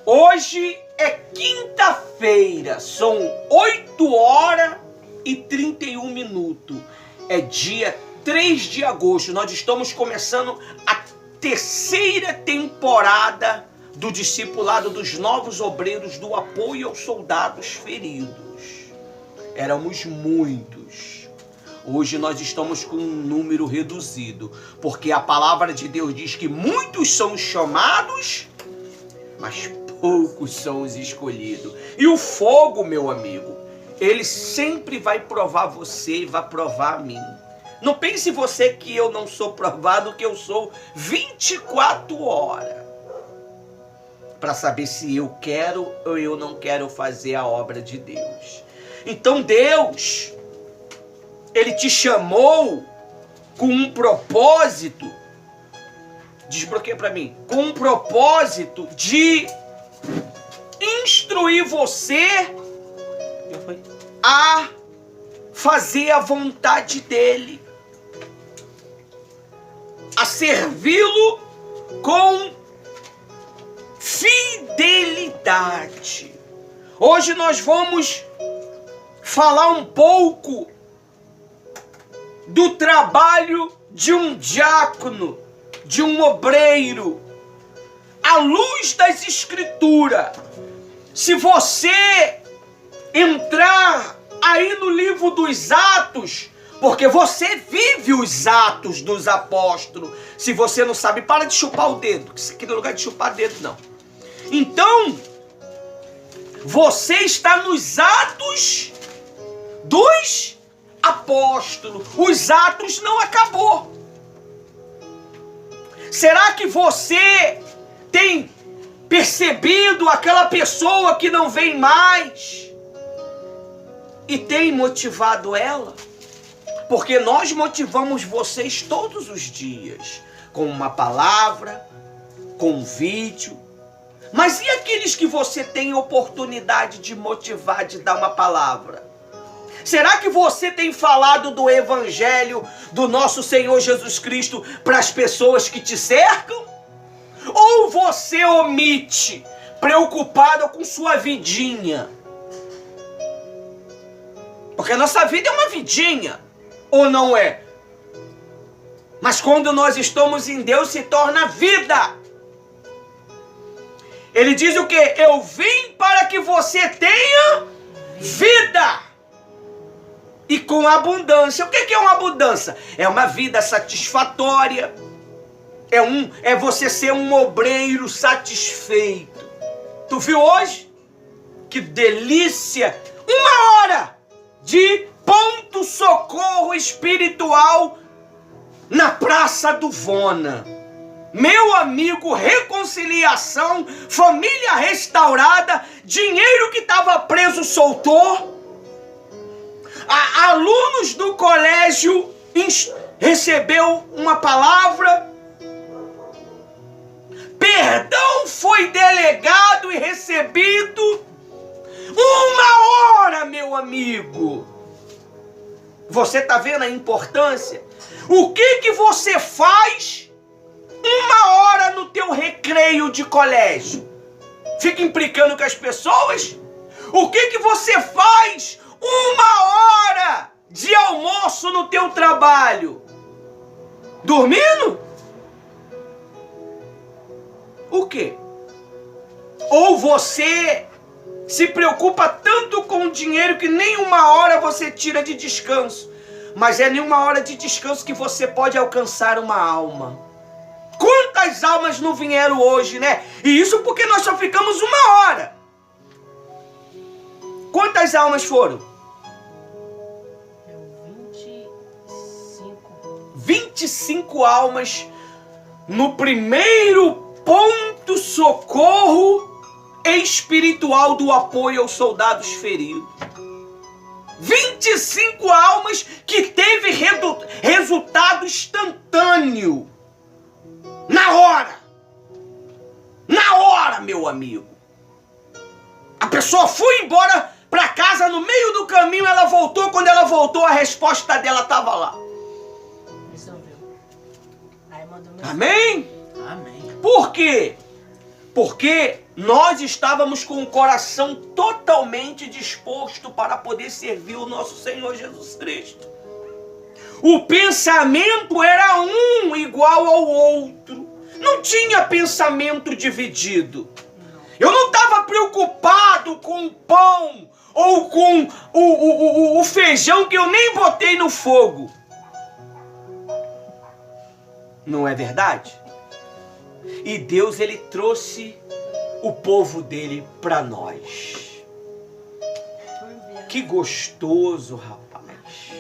Hoje é quinta-feira, são 8h31. É dia 3 de agosto. Nós estamos começando a terceira temporada do discipulado dos novos obreiros do apoio aos soldados feridos. Éramos muitos. Hoje nós estamos com um número reduzido, porque a palavra de Deus diz que muitos são os chamados, mas poucos são os escolhidos. E o fogo, meu amigo, ele sempre vai provar você e vai provar a mim. Não pense você que eu não sou provado, que eu sou 24 horas. Para saber se eu quero ou eu não quero fazer a obra de Deus. Então Deus, Ele te chamou com um propósito. Desbloqueia para mim. Com um propósito de instruir você a fazer a vontade dEle. A servi-lo com fidelidade. Hoje nós vamos falar um pouco do trabalho de um diácono, de um obreiro, à luz das Escrituras. Se você entrar aí no livro dos Atos, porque você vive os Atos dos Apóstolos. Se você não sabe, para de chupar o dedo, que isso aqui não é lugar de chupar dedo, não. Então, você está nos Atos dos Apóstolos. Os Atos não acabou. Será que você tem percebido aquela pessoa que não vem mais e tem motivado ela? Porque nós motivamos vocês todos os dias com uma palavra, com um vídeo. Mas e aqueles que você tem oportunidade de motivar, de dar uma palavra? Será que você tem falado do Evangelho do nosso Senhor Jesus Cristo para as pessoas que te cercam? Ou você omite, preocupado com sua vidinha? Porque a nossa vida é uma vidinha, ou não é? Mas quando nós estamos em Deus, se torna vida. Ele diz o quê? Eu vim para que você tenha vida. E com abundância. O que é uma abundância? É uma vida satisfatória. É você ser um obreiro satisfeito. Tu viu hoje? Que delícia! 1 hora de ponto-socorro espiritual na Praça do Vona. Meu amigo, reconciliação, família restaurada, dinheiro que estava preso soltou. Alunos do colégio recebeu uma palavra. Perdão foi delegado e recebido. 1 hora, meu amigo. Você está vendo a importância? O que você faz 1 hora no teu recreio de colégio? Fica implicando com as pessoas? O que você faz 1 hora de almoço no teu trabalho? Dormindo? O quê? Ou você se preocupa tanto com o dinheiro que nem 1 hora você tira de descanso. Mas é nem 1 hora de descanso que você pode alcançar uma alma. Quantas almas não vieram hoje, né? E isso porque nós só ficamos 1 hora. Quantas almas foram? 25 almas no primeiro ponto-socorro espiritual do apoio aos soldados feridos. 25 almas que teve resultado instantâneo. Na hora. Na hora, meu amigo. A pessoa foi embora para casa, no meio do caminho ela voltou. Quando ela voltou, a resposta dela estava lá. Amém? Amém. Por quê? Porque nós estávamos com o coração totalmente disposto para poder servir o nosso Senhor Jesus Cristo. O pensamento era um igual ao outro. Não tinha pensamento dividido. Eu não estava preocupado com o pão ou com o feijão que eu nem botei no fogo. Não é verdade? E Deus, ele trouxe o povo dele para nós. Que gostoso, rapaz.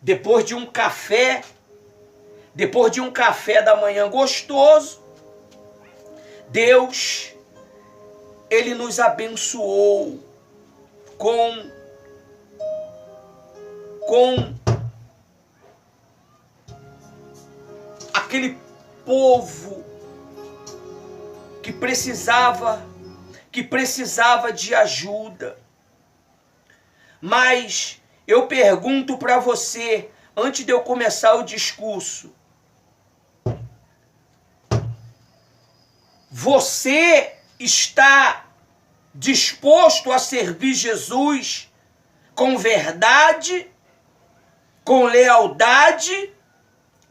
Depois de um café da manhã gostoso, Deus, ele nos abençoou com aquele povo que precisava de ajuda. Mas eu pergunto para você, antes de eu começar o discurso, você está disposto a servir Jesus com verdade, com lealdade,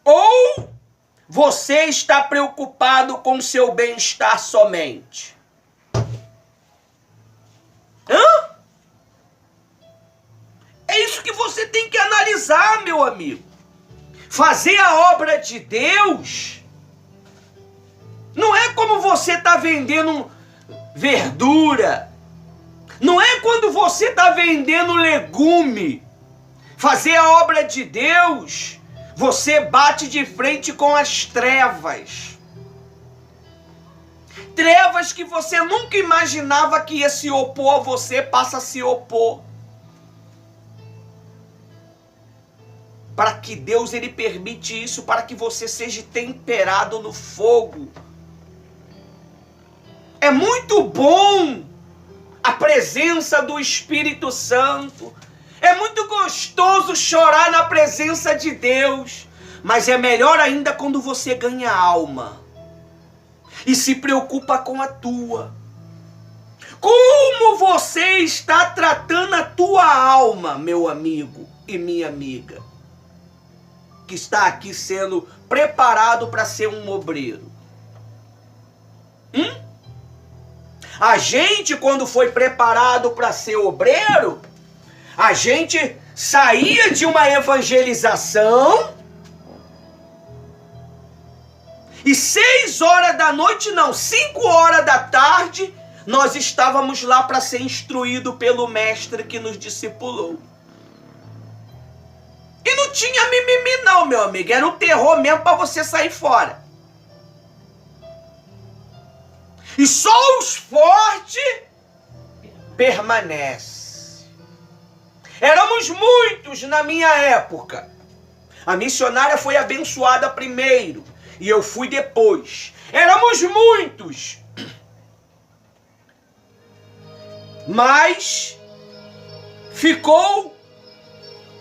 ou você está preocupado com seu bem-estar somente? Hã? É isso que você tem que analisar, meu amigo. Fazer a obra de Deus não é como você está vendendo verdura. Não é quando você está vendendo legume. Fazer a obra de Deus, você bate de frente com as trevas. Trevas que você nunca imaginava que ia se opor a você, passa a se opor. Para que Deus, ele permite isso, para que você seja temperado no fogo. É muito bom a presença do Espírito Santo. É muito gostoso chorar na presença de Deus. Mas é melhor ainda quando você ganha alma e se preocupa com a tua. Como você está tratando a tua alma, meu amigo e minha amiga, que está aqui sendo preparado para ser um obreiro? A gente, quando foi preparado para ser obreiro, a gente saía de uma evangelização e 6 horas da noite, não, 5 horas da tarde, nós estávamos lá para ser instruído pelo mestre que nos discipulou. E não tinha mimimi não, meu amigo, era o terror mesmo para você sair fora. E só os fortes permanecem. Éramos muitos na minha época. A missionária foi abençoada primeiro e eu fui depois. Éramos muitos. Mas ficou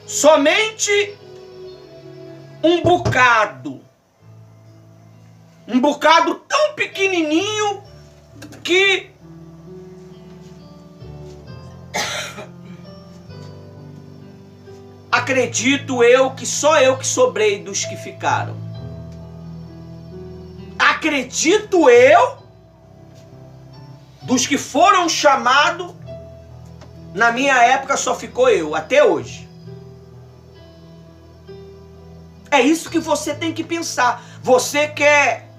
somente um bocado tão pequenininho que acredito eu que só eu que sobrei dos que ficaram. Acredito eu, dos que foram chamados, na minha época só ficou eu, até hoje. É isso que você tem que pensar. Você quer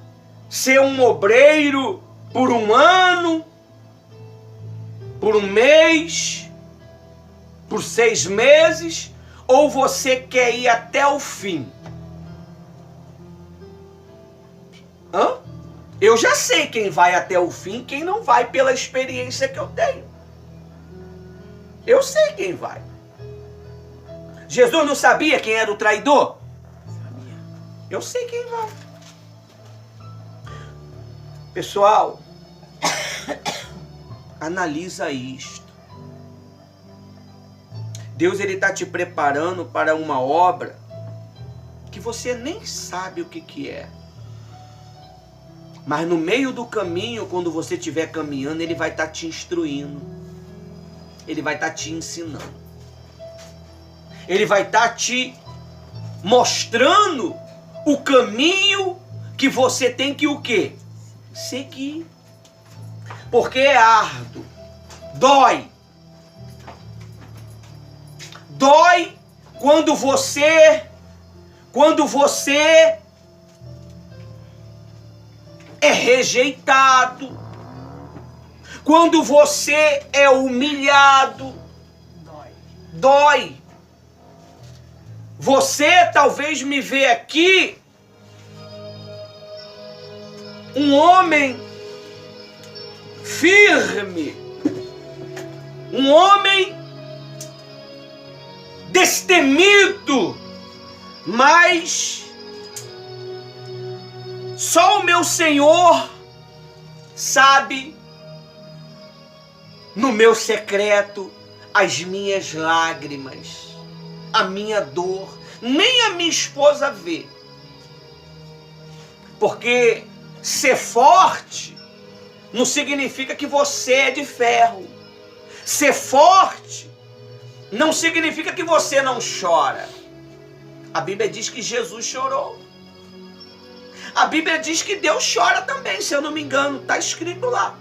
ser um obreiro por um ano, por um mês, por 6 meses, ou você quer ir até o fim? Eu já sei quem vai até o fim, quem não vai, pela experiência que eu tenho. Eu sei quem vai. Jesus não sabia quem era o traidor? Sabia. Eu sei quem vai. Pessoal, analisa isto. Deus, ele está te preparando para uma obra que você nem sabe o que é. Mas no meio do caminho, quando você estiver caminhando, ele vai estar te instruindo. Ele vai estar te ensinando. Ele vai estar te mostrando o caminho que você tem que o quê? Seguir. Porque é árduo. Dói. Dói quando você é rejeitado, quando você é humilhado. Dói. Você talvez me vê aqui um homem firme, um homem destemido, mas só o meu Senhor sabe no meu secreto as minhas lágrimas, a minha dor. Nem a minha esposa vê. Porque ser forte não significa que você é de ferro. Ser forte não significa que você não chora. A Bíblia diz que Jesus chorou. A Bíblia diz que Deus chora também, se eu não me engano. Está escrito lá.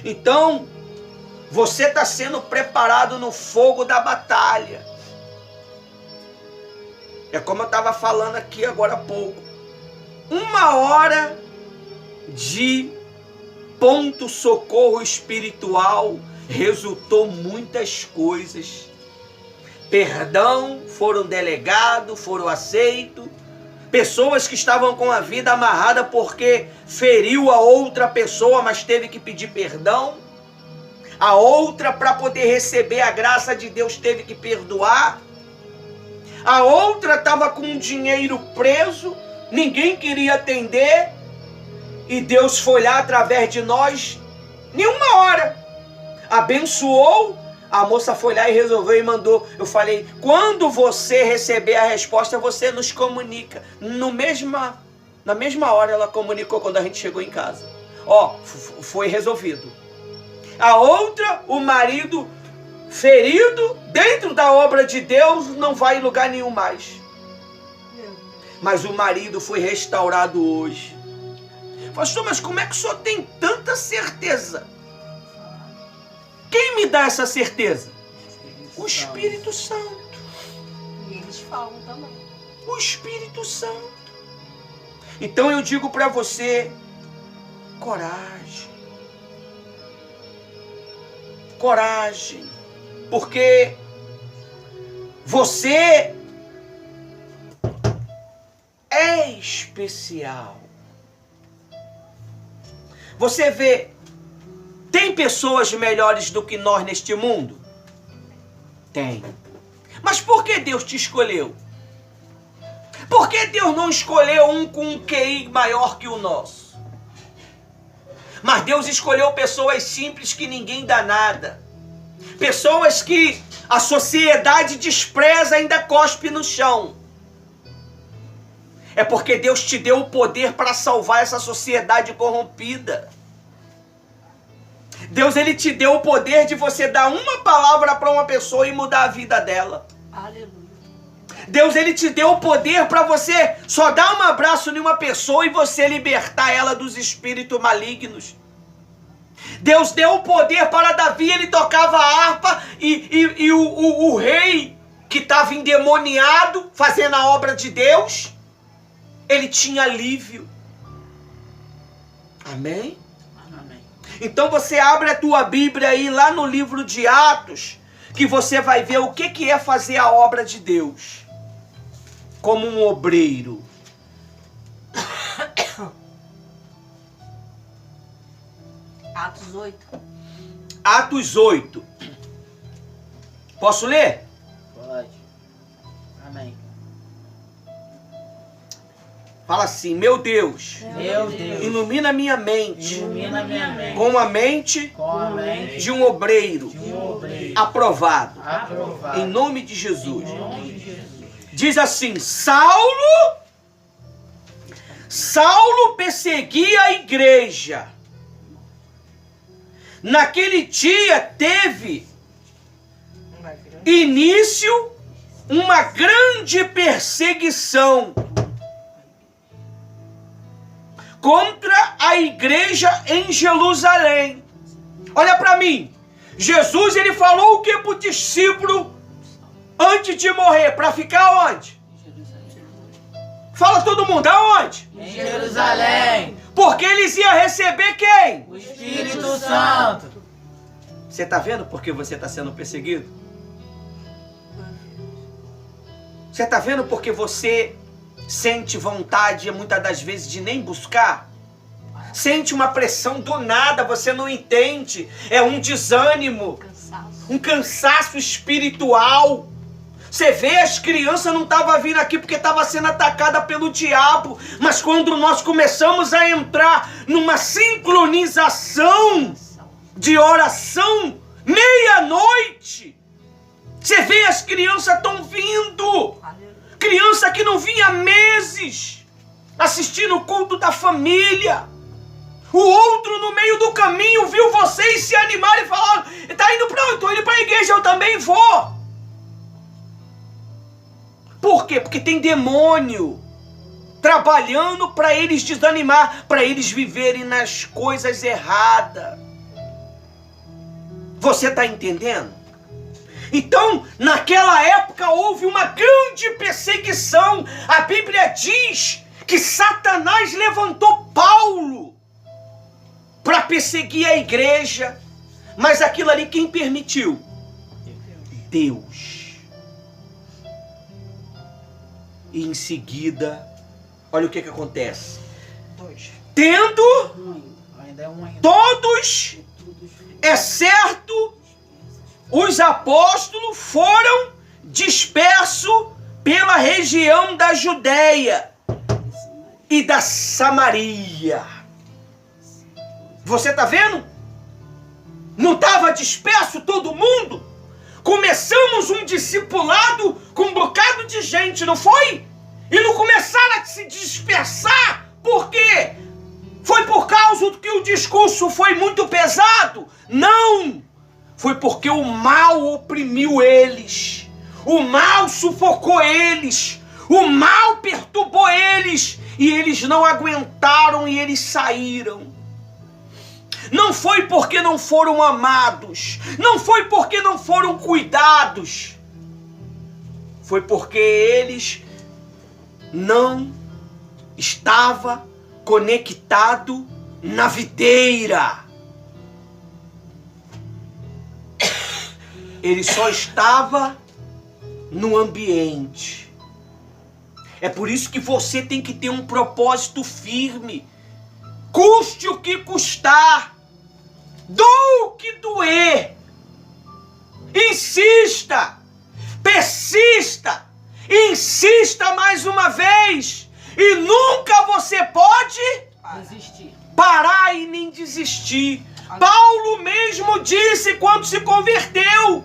Então, você está sendo preparado no fogo da batalha. É como eu estava falando aqui agora há pouco. 1 hora de ponto-socorro espiritual resultou muitas coisas. Perdão, foram delegados, foram aceitos. Pessoas que estavam com a vida amarrada porque feriu a outra pessoa, mas teve que pedir perdão. A outra, para poder receber a graça de Deus, teve que perdoar. A outra estava com o dinheiro preso, ninguém queria atender. E Deus foi lá através de nós, em 1 hora. Abençoou, a moça foi lá e resolveu e mandou. Eu falei, quando você receber a resposta, você nos comunica. Na mesma hora ela comunicou quando a gente chegou em casa. Ó, foi resolvido. A outra, o marido ferido, dentro da obra de Deus, não vai em lugar nenhum mais. Mas o marido foi restaurado hoje. Pastor, mas como é que o senhor tem tanta certeza? Quem me dá essa certeza? O Espírito Santo. E eles falam também. O Espírito Santo. Então eu digo para você, coragem. Coragem. Porque você é especial. Você vê, tem pessoas melhores do que nós neste mundo? Tem. Mas por que Deus te escolheu? Por que Deus não escolheu um com um QI maior que o nosso? Mas Deus escolheu pessoas simples que ninguém dá nada. Pessoas que a sociedade despreza, ainda cospe no chão. É porque Deus te deu o poder para salvar essa sociedade corrompida. Deus, ele te deu o poder de você dar uma palavra para uma pessoa e mudar a vida dela. Aleluia. Deus, ele te deu o poder para você só dar um abraço em uma pessoa e você libertar ela dos espíritos malignos. Deus deu o poder para Davi, ele tocava a harpa e o rei que estava endemoniado, fazendo a obra de Deus, ele tinha alívio. Amém? Amém. Então você abre a tua Bíblia aí lá no livro de Atos, que você vai ver o que é fazer a obra de Deus. Como um obreiro. Atos 8. Atos 8. Posso ler? Pode. Amém. Fala assim, meu Deus, Meu Deus, ilumina minha mente, ilumina minha mente com a mente com a mente de um obreiro de um obreiro aprovado, aprovado. em nome de Jesus. Em nome de Jesus. Diz assim, Saulo Saulo perseguia a igreja. Naquele dia teve início uma grande perseguição contra a igreja em Jerusalém. Olha para mim. Jesus, ele falou o que para o discípulo antes de morrer? Para ficar onde? Fala todo mundo, aonde? Em Jerusalém. Porque eles iam receber quem? O Espírito Santo. Você está vendo por que você está sendo perseguido? Você está vendo porque você sente vontade, muitas das vezes, de nem buscar? Sente uma pressão do nada, você não entende. É um desânimo, um cansaço espiritual. Você vê, as crianças não estavam vindo aqui porque estavam sendo atacadas pelo diabo. Mas quando nós começamos a entrar numa sincronização de oração, meia-noite, você vê, as crianças estão vindo. Criança que não vinha há meses, assistindo o culto da família. O outro no meio do caminho viu vocês se animarem e falaram: tá indo pra onde? Tô indo pra igreja, eu também vou. Por quê? Porque tem demônio trabalhando para eles desanimar, para eles viverem nas coisas erradas. Você está entendendo? Então, naquela época houve uma grande perseguição. A Bíblia diz que Satanás levantou Paulo para perseguir a igreja. Mas aquilo ali quem permitiu? Deus. E em seguida, olha o que acontece. Tendo todos, exceto os apóstolos, foram dispersos pela região da Judéia e da Samaria. Você está vendo? Não estava disperso todo mundo? Começamos um discipulado com um bocado de gente, não foi? E não começaram a se dispersar. Por quê? Foi por causa que o discurso foi muito pesado? Não! Foi porque o mal oprimiu eles. O mal sufocou eles. O mal perturbou eles. E eles não aguentaram e eles saíram. Não foi porque não foram amados. Não foi porque não foram cuidados. Foi porque eles não estavam conectados na videira. Ele só estava no ambiente. É por isso que você tem que ter um propósito firme. Custe o que custar. Doa o que doer. Insista. Persista. Insista mais uma vez. E nunca você pode parar e nem desistir. Paulo mesmo disse quando se converteu: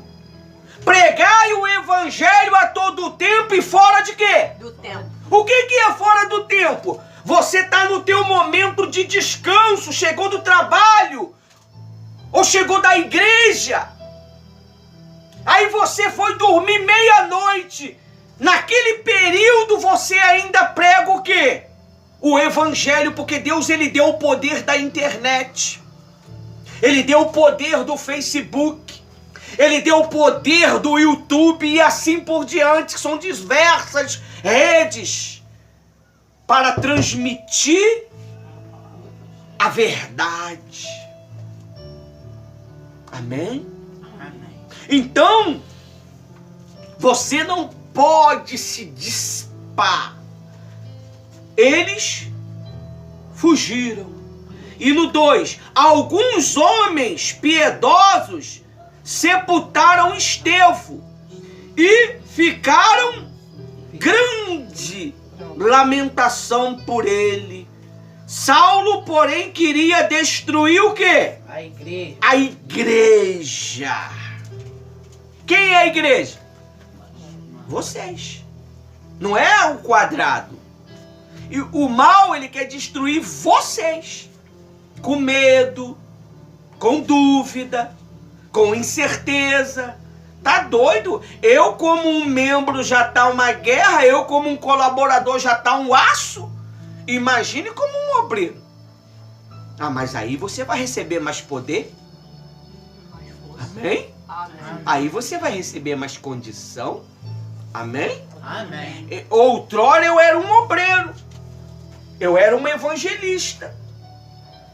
pregai o evangelho a todo tempo e fora de quê? Do tempo. O que é fora do tempo? Você está no teu momento de descanso, chegou do trabalho, ou chegou da igreja. Aí você foi dormir meia-noite. Naquele período você ainda prega o quê? O evangelho, porque Deus, ele deu o poder da internet. Ele deu o poder do Facebook. Ele deu o poder do YouTube e assim por diante, que são diversas redes para transmitir a verdade. Amém? Amém. Então, você não pode se dispar. Eles fugiram. E no 2, alguns homens piedosos sepultaram Estevão e ficaram grande lamentação por ele. Saulo, porém, queria destruir o quê? A igreja. A igreja. Quem é a igreja? Vocês. Não é o quadrado. E o mal, ele quer destruir vocês. Com medo, com dúvida, com incerteza. Tá doido? Eu como um membro já tá uma guerra, eu como um colaborador já tá um aço. Imagine como um obreiro. Ah, mas aí você vai receber mais poder. Amém? Amém. Aí você vai receber mais condição. Amém? Amém. Outrora eu era um obreiro. Eu era um evangelista.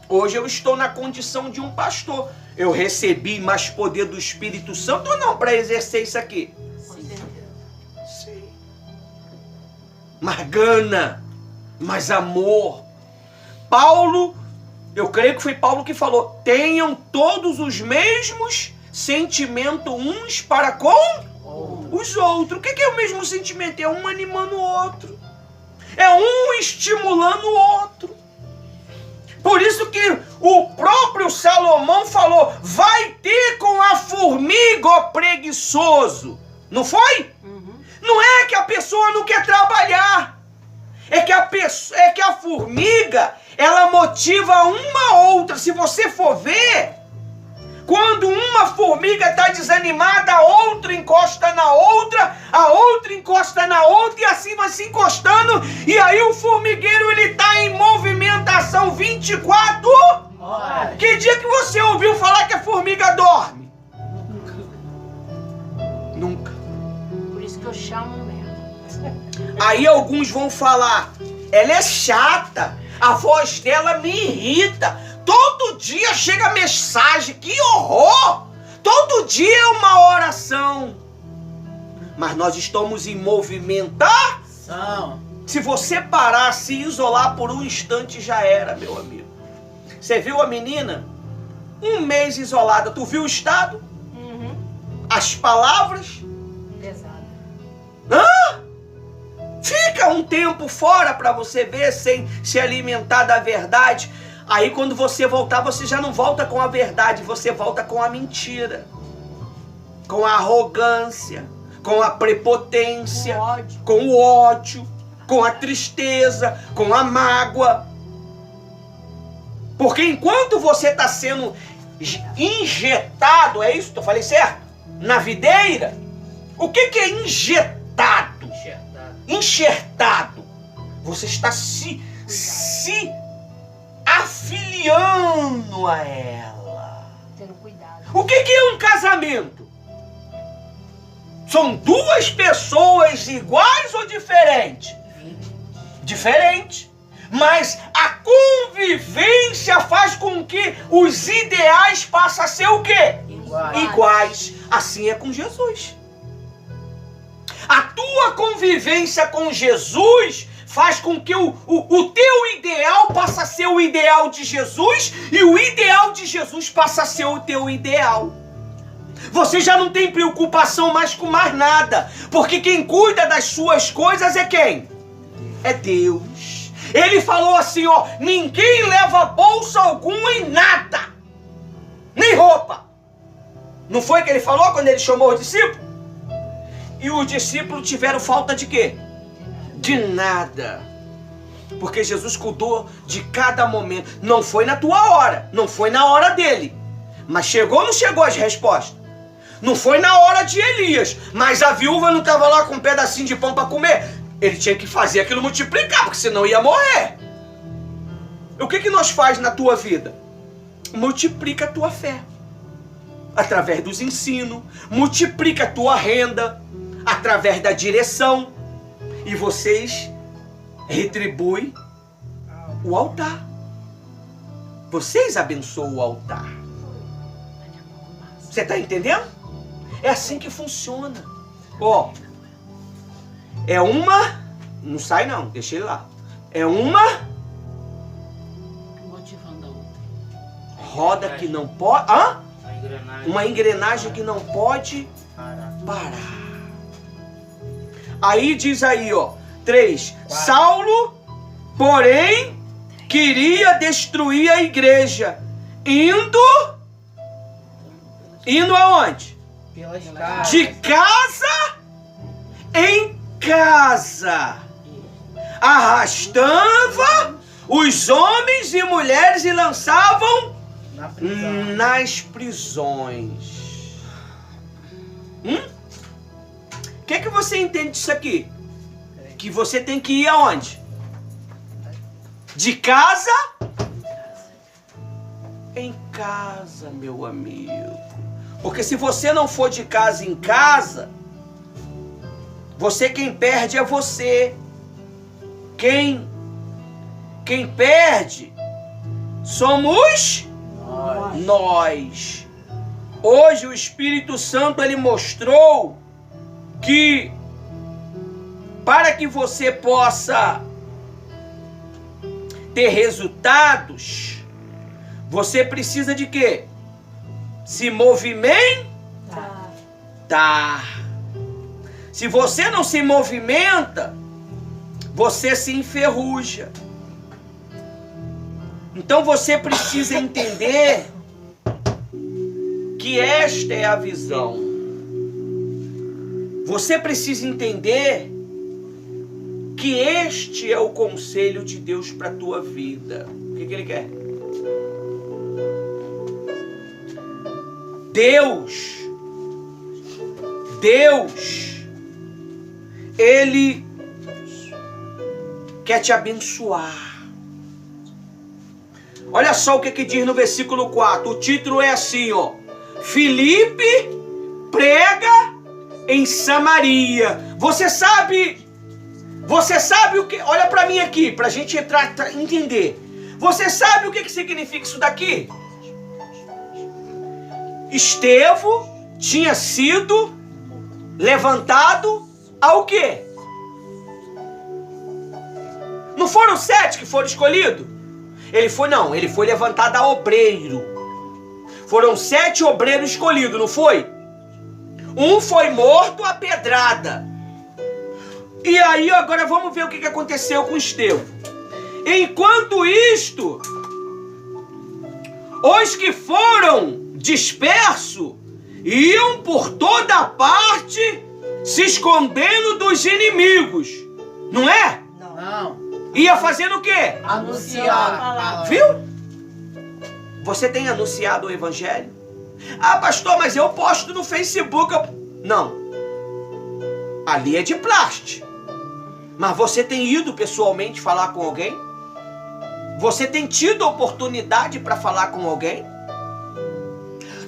Hoje eu estou na condição de um pastor. Eu recebi mais poder do Espírito Santo ou não para exercer isso aqui? Com certeza. Sim. Mais gana, mais amor. Paulo, eu creio que foi Paulo que falou: tenham todos os mesmos sentimentos uns para com os outros. O que é o mesmo sentimento? É um animando o outro. É um estimulando o outro. Por isso que o próprio Salomão falou: vai ter com a formiga, ó preguiçoso. Não foi? Não é que a pessoa não quer trabalhar. É que a formiga, ela motiva uma outra. Se você for ver, quando uma formiga está desanimada, a outra encosta na outra, a outra encosta na outra, e assim vai se encostando. E aí o formigueiro, ele está em movimentação 24 horas. Que dia que você ouviu falar que a formiga dorme? Nunca. Por isso que eu chamo mesmo. Aí alguns vão falar: ela é chata, a voz dela me irrita. Todo dia chega mensagem, que horror! Todo dia é uma oração. Mas nós estamos em movimentação. Se você parar, se isolar por um instante, já era, meu amigo. Você viu a menina? Um mês isolada. Tu viu o estado? As palavras? Pesado. Hã? Fica um tempo fora para você ver, sem se alimentar da verdade. Aí quando você voltar, você já não volta com a verdade, você volta com a mentira, com a arrogância, com a prepotência, com o ódio, com a tristeza, com a mágoa. Porque enquanto você está sendo injetado, é isso que eu falei certo? Na videira, o que é injetado? Enxertado. Você está se afiliando a ela. Tendo cuidado. O que é um casamento? São duas pessoas iguais ou diferentes? Diferente. Mas a convivência faz com que os ideais passem a ser o quê? Iguais. Assim é com Jesus. A tua convivência com Jesus faz com que o teu ideal passe a ser o ideal de Jesus e o ideal de Jesus passa a ser o teu ideal. Você já não tem preocupação mais com mais nada, porque quem cuida das suas coisas é quem? É Deus. Ele falou assim, ó: ninguém leva bolsa alguma em nada, nem roupa. Não foi que ele falou quando ele chamou os discípulos? E os discípulos tiveram falta de quê? De nada. Porque Jesus cuidou de cada momento. Não foi na tua hora, não foi na hora dele. Mas chegou ou não chegou as respostas? Não foi na hora de Elias, mas a viúva não estava lá com um pedacinho de pão para comer. Ele tinha que fazer aquilo multiplicar, porque senão ia morrer. O que nós faz na tua vida? Multiplica a tua fé. Através dos ensinos, multiplica a tua renda, através da direção, e vocês retribuem o altar. Vocês abençoam o altar. Você está entendendo? É assim que funciona. Ó, é uma... Não sai não, deixa ele lá. É uma... Motivando a outra. Roda que não pode... Hã? A engrenagem. Uma engrenagem que não pode parar. Aí diz aí, ó, 3. Saulo, porém, queria destruir a igreja, indo aonde? Pelas casas. De casa em casa. arrastava os homens e mulheres e lançavam Na prisão. nas prisões. O que você entende disso aqui? Que você tem que ir aonde? De casa em casa, meu amigo. Porque se você não for de casa em casa, quem perde é você. Quem perde somos nós. Hoje o Espírito Santo ele mostrou que para que você possa ter resultados, você precisa de quê? Se movimentar. Se você não se movimenta, você se enferruja. Então você precisa entender que esta é a visão. Você precisa entender que este é o conselho de Deus para a tua vida. O que Ele quer? Deus, Ele quer te abençoar. Olha só o que diz no versículo 4. O título é assim, ó. Filipe prega em Samaria. Você sabe o que... Olha para mim aqui, para a gente entender. Você sabe o que significa isso daqui? Estevão tinha sido levantado ao quê? Não foram 7 que foram escolhidos? Ele foi levantado a obreiro. Foram 7 obreiros escolhidos, não foi? Um foi morto a pedrada. E aí agora vamos ver o que aconteceu com Estevão. Enquanto isto, os que foram dispersos iam por toda parte se escondendo dos inimigos. Não é? Não. Ia fazendo o quê? Anunciar a palavra. Viu? Você tem anunciado o evangelho? Ah, pastor, mas eu posto no Facebook. Não. Ali é de plástico. Mas você tem ido pessoalmente falar com alguém? Você tem tido oportunidade para falar com alguém?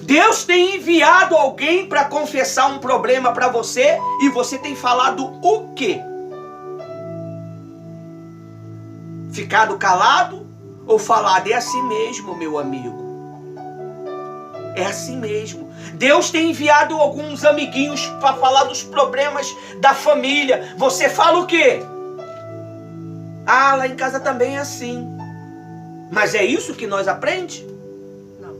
Deus tem enviado alguém para confessar um problema para você e você tem falado o quê? Ficado calado ou falado? É assim mesmo, meu amigo. É assim mesmo. Deus tem enviado alguns amiguinhos para falar dos problemas da família. Você fala o quê? Ah, lá em casa também é assim. Mas é isso que nós aprendemos? Não.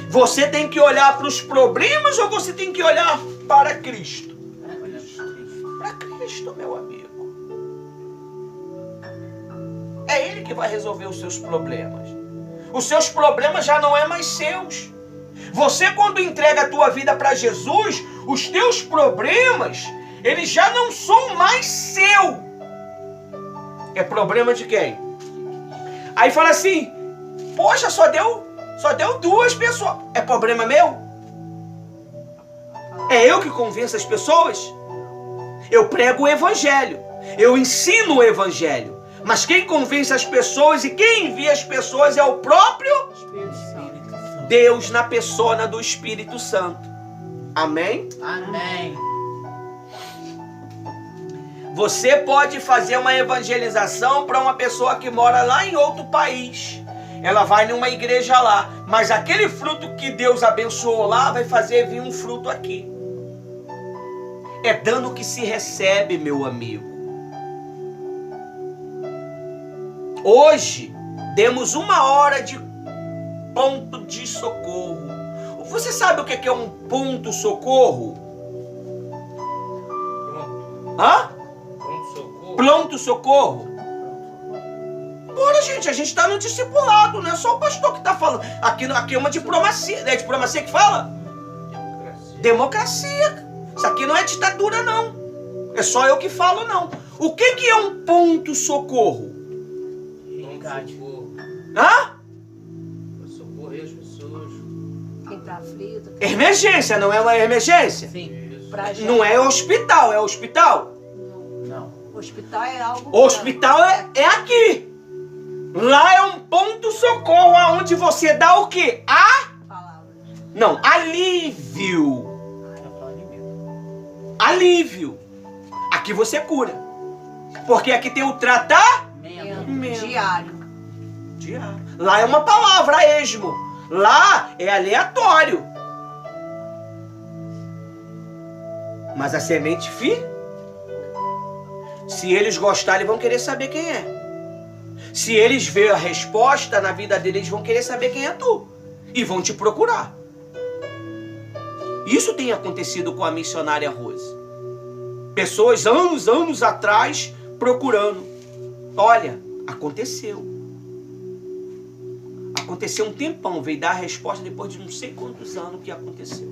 Você tem que olhar para os problemas ou você tem que olhar para Cristo? Para Cristo, meu amigo. É Ele que vai resolver os seus problemas. Os seus problemas já não é mais seus. Você, quando entrega a tua vida para Jesus, os teus problemas, eles já não são mais seus. É problema de quem? Aí fala assim, poxa, só deu 2 pessoas. É problema meu? É eu que convenço as pessoas? Eu prego o evangelho. Eu ensino o evangelho. Mas quem convence as pessoas e quem envia as pessoas é o próprio Deus na persona do Espírito Santo. Amém? Amém. Você pode fazer uma evangelização para uma pessoa que mora lá em outro país. Ela vai numa igreja lá, mas aquele fruto que Deus abençoou lá vai fazer vir um fruto aqui. É dando que se recebe, meu amigo. Hoje, demos 1 hora de ponto de socorro. Você sabe o que é um ponto socorro? Hã? Pronto socorro? Bora, gente, a gente está no discipulado, não é só o pastor que está falando. Aqui é uma diplomacia. É diplomacia que fala? Democracia. Isso aqui não é ditadura, não. É só eu que falo, não. O que é um ponto-socorro? Resgate. Hã? Socorrer as pessoas. Quem tá aflito. Emergência, não é uma emergência? Sim. Pra já. Não é hospital, é hospital. Não. Hospital é algo. Hospital é aqui. Lá é um ponto-socorro aonde você dá o quê? Palavras. Não, alívio. Eu falo de mim. Alívio. Aqui você cura. Porque aqui tem o tratamento Diário. diário. Lá é uma palavra esmo. Lá é aleatório. Mas a semente se eles gostarem, vão querer saber quem é. Se eles verem a resposta na vida deles, vão querer saber quem é tu. E vão te procurar. Isso tem acontecido com a missionária Rose. Pessoas anos atrás procurando. Olha, aconteceu. Aconteceu um tempão, veio dar a resposta depois de não sei quantos anos que aconteceu.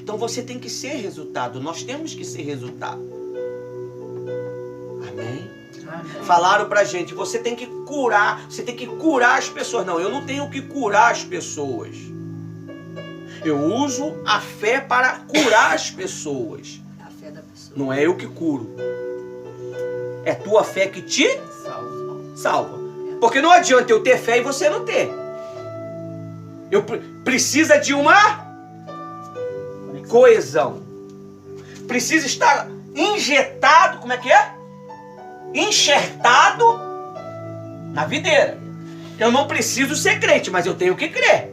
Então você tem que ser resultado, nós temos que ser resultado. Amém? Amém. Falaram pra gente, você tem que curar as pessoas. Não, eu não tenho que curar as pessoas. Eu uso a fé para curar as pessoas. É a fé da pessoa. Não é eu que curo. É tua fé que te salva. Porque não adianta eu ter fé e você não ter. Eu precisa de uma coesão. Precisa estar injetado, como é que é? Enxertado na videira. Eu não preciso ser crente, mas eu tenho que crer.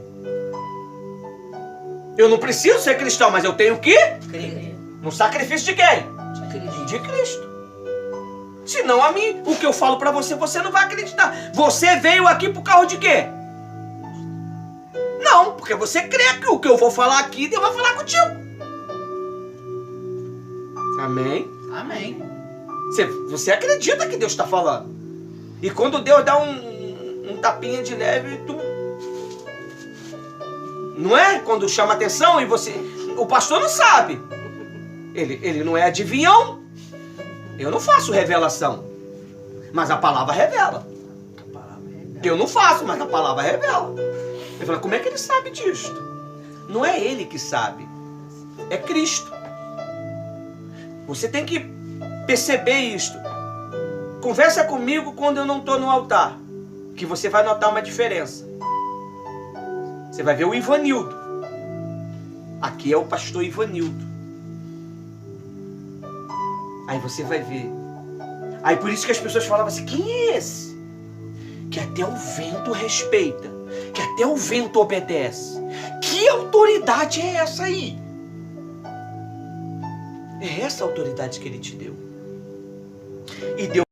Eu não preciso ser cristão, mas eu tenho que Crer. no sacrifício de quem? De Cristo. De Cristo. Senão a mim, o que eu falo pra você, você não vai acreditar. Você veio aqui por causa de quê? Não, porque você crê que o que eu vou falar aqui, Deus vai falar contigo. Amém? Amém. Você acredita que Deus está falando. E quando Deus dá um tapinha de leve, tu... Não é? Quando chama atenção e você... O pastor não sabe. Ele não é adivinhão. Eu não faço revelação. Mas a palavra revela. Eu não faço, mas a palavra revela. Ele fala, como é que ele sabe disso? Não é ele que sabe. É Cristo. Você tem que perceber isto. Conversa comigo quando eu não estou no altar. Que você vai notar uma diferença. Você vai ver o Ivanildo. Aqui é o pastor Ivanildo. Aí você vai ver. Aí por isso que as pessoas falavam assim, quem é esse? Que até o vento respeita. Que até o vento obedece. Que autoridade é essa aí? É essa a autoridade que ele te deu. E deu